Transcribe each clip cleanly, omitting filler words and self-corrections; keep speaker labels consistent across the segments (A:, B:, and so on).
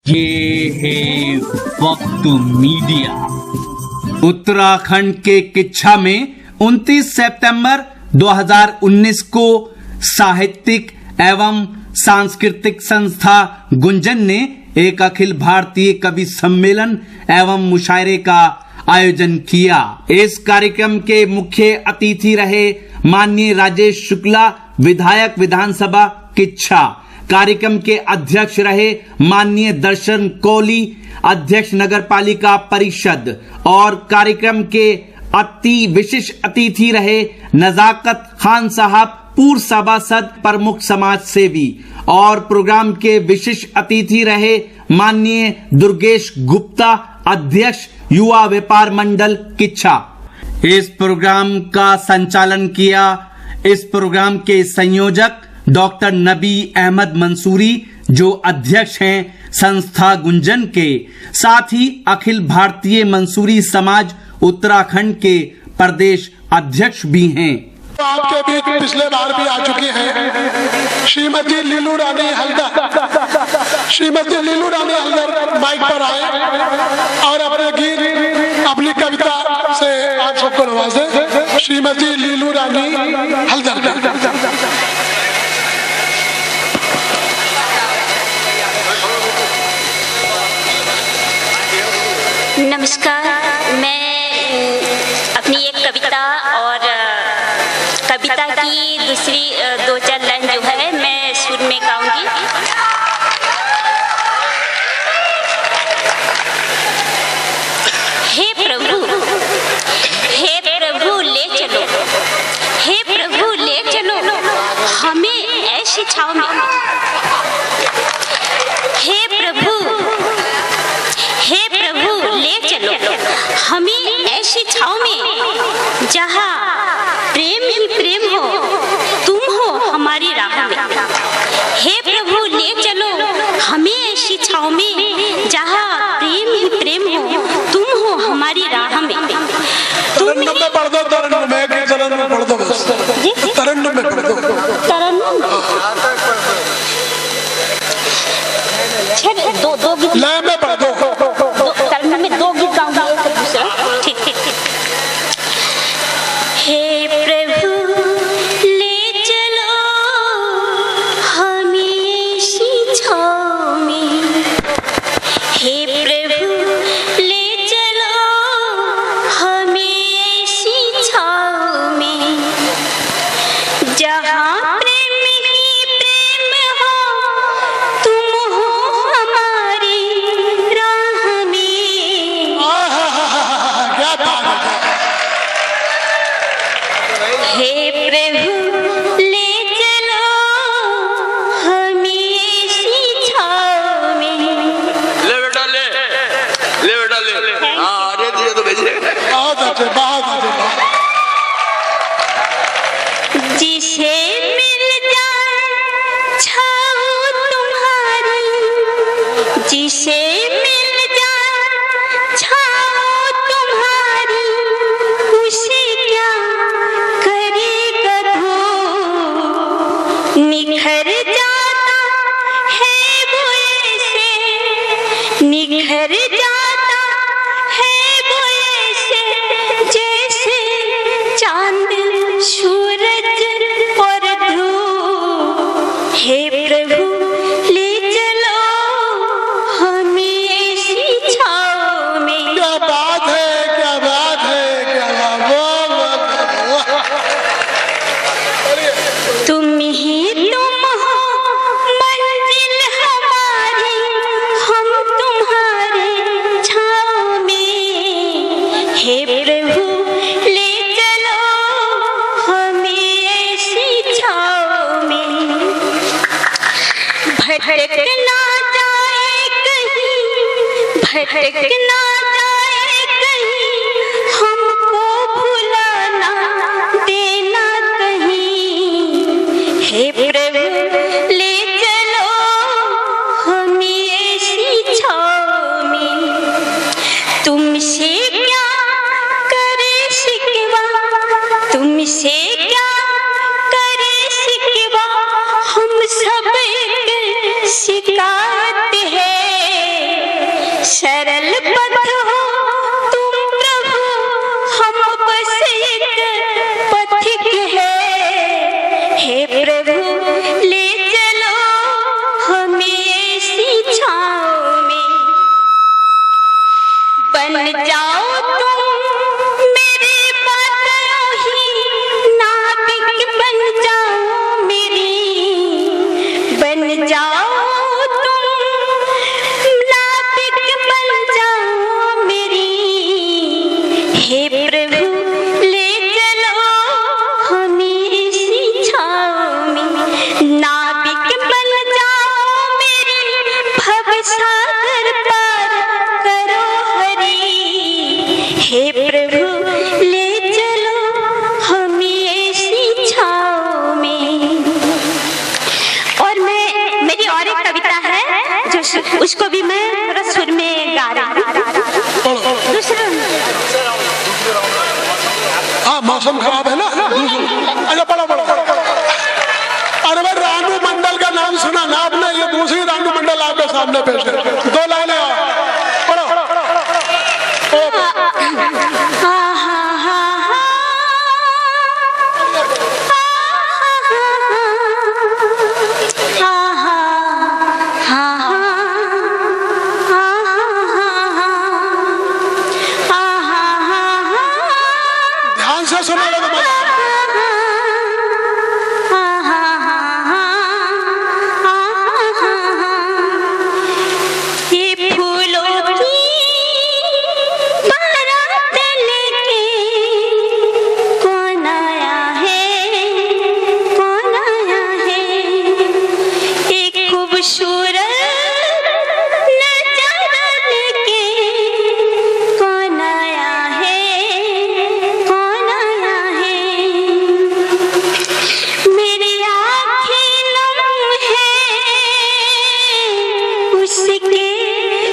A: ये है वक्त मीडिया। उत्तराखंड के किच्छा में 29 सितंबर 2019 को साहित्यिक एवं सांस्कृतिक संस्था गुंजन ने एक अखिल भारतीय कवि सम्मेलन एवं मुशायरे का आयोजन किया। इस कार्यक्रम के मुख्य अतिथि रहे माननीय राजेश शुक्ला, विधायक विधानसभा किच्छा। कार्यक्रम के अध्यक्ष रहे माननीय दर्शन कोहली, अध्यक्ष नगर पालिका परिषद। और कार्यक्रम के अति विशिष्ट अतिथि रहे नजाकत खान साहब, पूर्व सभासद, प्रमुख समाज सेवी। और प्रोग्राम के विशिष्ट अतिथि रहे माननीय दुर्गेश गुप्ता, अध्यक्ष युवा व्यापार मंडल किच्छा। इस प्रोग्राम का संचालन किया। इस प्रोग्राम के संयोजक डॉक्टर नबी अहमद मंसूरी, जो अध्यक्ष हैं संस्था गुंजन के, साथ ही अखिल भारतीय मंसूरी समाज उत्तराखंड के प्रदेश अध्यक्ष भी हैं।
B: आपके बीच पिछले बार भी आ चुकी हैं श्रीमती लीलू रानी हल्दर। श्रीमती लीलू रानी हल्दर माइक पर आए और अपने गीत, अपनी कविता से आप सबको नवाजे। श्रीमती लीलू रानी हल्दर।
C: नमस्कार, मैं अपनी एक कविता और कविता की दूसरी दो चार लाइन जो है मैं सुर में गाऊंगी। हे प्रभु ले चलो, हे प्रभु ले चलो हमें ऐसी छाव में। हे प्रभु ले चलो हमें ऐसी छाव में जहाँ प्रेम ही प्रेम हो, तुम हो हमारी राह में। हे प्रभु ले चलो हमें ऐसी छाव में जहाँ प्रेम ही प्रेम हो, तुम हो हमारी राह में।
B: तरन्नुम में पढ़ दो, तरन्नुम में, तरन्नुम में पढ़ दो बस। तरन्नुम में पढ़ दो। तरन्नुम
C: दो गीत
B: लय में पढ़ दो।
C: तरन्नुम में दो गीत गाऊंगा, एक दूसरा। ठीक। हे प्रभु ले चलो हमें ऐसी छाव में। हे प्रभु ले चलो हमें ऐसी छाव में जहाँ प्रेम ही प्रेम हो, तुम हो हमारी राह में।
B: क्या बात है।
C: हे प्रभु ले चलो हमें ऐसी छाव में।
D: ले बेटा ले बेटा ले। हाँ अरे दिए तो भेजिए।
B: बहुत अच्छे, बहुत अच्छे।
C: जिसे मिल जाए छाव तुम्हारी, जिसे मिल जाए छाव तुम्हारी, उसे क्या करेगा धो। निखर जाता है वो ऐसे, निखर जाता है वो ऐसे जैसे चांद सूरज और ध्रुव। हे प्रभु ले चलो हमें ऐसी छाव में।
B: क्या बात है, क्या बात है, क्या बात है।
C: तुम ही तुम हो मंजिल हमारी, हम तुम्हारे छाव में। हे प्रभु ले चलो हमें ऐसी छाव में। भटकना जाए कहीं, भटकना जाए कहीं, हमको भुलाना देना कहीं। हे प्रभु ले चलो हमें ऐसी छाव में। तुमसे क्या करे शिकवा, तुमसे क्या करे शिकवा, हम सब एक शिकायत है। पथ हो तुम प्रभु, हम बस एक पथिक है। हे प्रभु ले चलो हमें ऐसी छाँव में, बन जाओ तुम मेरे बातों ही नाविक, बन जाओ मेरी, बन जाओ तुम नाविक, बन जाओ मेरी। हे प्रभु ले चलो हमें इसी छाँव में, नाविक बन जाओ मेरी, भव सागर पार करो हरि। हे प्रभु ले चलो हमें ऐसी छाँव में। और मेरी और एक कविता है जो उसको भी मैं थोड़ा सुर में गा रही हूँ। दूसरा
B: हाँ, मौसम खराब है ना। अच्छा पढ़ो पढ़ो। अरे भाई रानू मंडल का नाम सुना ना आपने? ये दूसरी रानू मंडल आपके सामने पेश है। 2 लाइनें पढ़ो। ध्यान से सुनो लोग।
C: ये फूलों की बारात लेके कौन आया है, कौन आया है। एक खूबसूरत नजारा लेके कौन आया है, कौन आया है। मेरी आँखें नम है उसके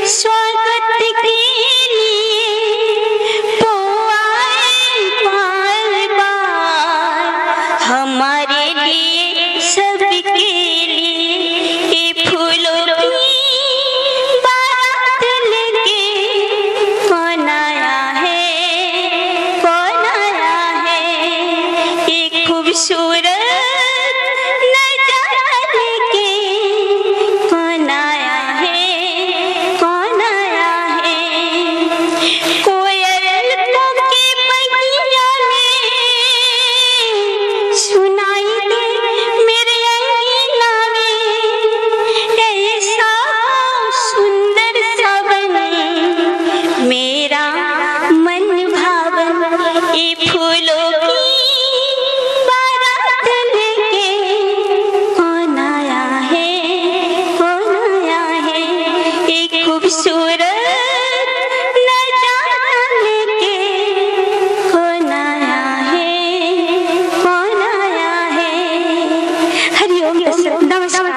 C: स्वागत के लिए, वो आए बार बार हमारे लिए, सबके लिए। ये फूलों की बारात लेके कौन आया है, कौन आया है। एक खूबसूरत नजारा लेके कौन आया है, कौन आया है। कोयल के बगिया में सुनाई दे मेरे अंगना में, ऐसा सुंदर सवन मेरा मन भावन। ये फूलों की बारात लेके कौन आया है, कौन आया है। एक खूबसूरत नजारा लेके कौन आया है, कौन आया है। हरिओम नमस्कार।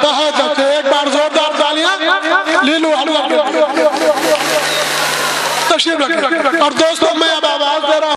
B: बहुत अच्छे, एक बार जोरदार तालियां। लीलू हलवा तशरीफ रखें। और दोस्तों मैं अब आवाज दे रहा हूँ।